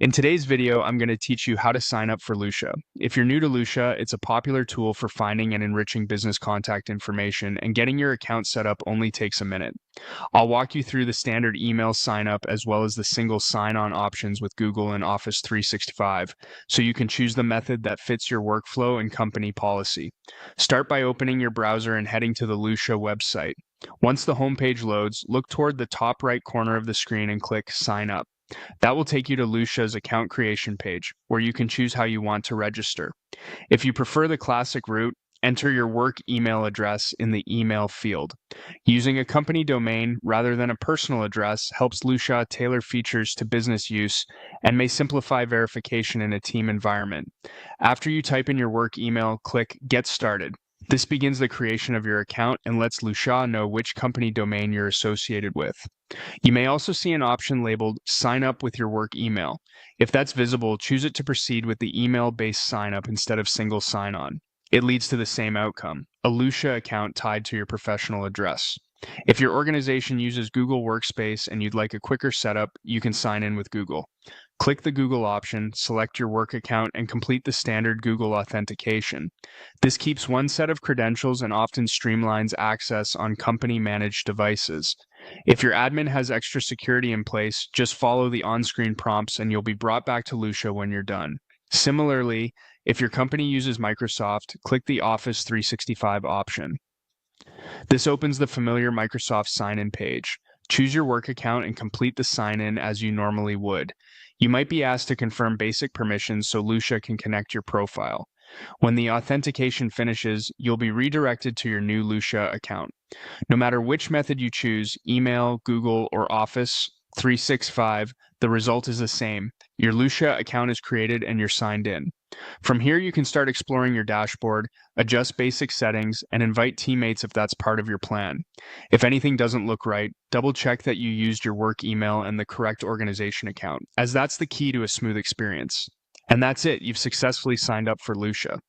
In today's video, I'm going to teach you how to sign up for Lusha. If you're new to Lusha, it's a popular tool for finding and enriching business contact information, and getting your account set up only takes a minute. I'll walk you through the standard email sign up as well as the single sign-on options with Google and Office 365, so you can choose the method that fits your workflow and company policy. Start by opening your browser and heading to the Lusha website. Once the homepage loads, look toward the top right corner of the screen and click Sign Up. That will take you to Lusha's account creation page, where you can choose how you want to register. If you prefer the classic route, enter your work email address in the email field. Using a company domain rather than a personal address helps Lusha tailor features to business use and may simplify verification in a team environment. After you type in your work email, click Get Started. This begins the creation of your account and lets Lusha know which company domain you're associated with. You may also see an option labeled Sign Up with your work email. If that's visible, choose it to proceed with the email-based sign-up instead of single sign-on. It leads to the same outcome, a Lusha account tied to your professional address. If your organization uses Google Workspace and you'd like a quicker setup, you can sign in with Google. Click the Google option, select your work account, and complete the standard Google authentication. This keeps one set of credentials and often streamlines access on company-managed devices. If your admin has extra security in place, just follow the on-screen prompts and you'll be brought back to Lusha when you're done. Similarly, if your company uses Microsoft, click the Office 365 option. This opens the familiar Microsoft sign-in page. Choose your work account and complete the sign-in as you normally would. You might be asked to confirm basic permissions so Lusha can connect your profile. When the authentication finishes, you'll be redirected to your new Lusha account. No matter which method you choose, email, Google, or Office 365, the result is the same. Your Lusha account is created and you're signed in. From here, you can start exploring your dashboard, adjust basic settings, and invite teammates if that's part of your plan. If anything doesn't look right, double check that you used your work email and the correct organization account, as that's the key to a smooth experience. And that's it, you've successfully signed up for Lusha.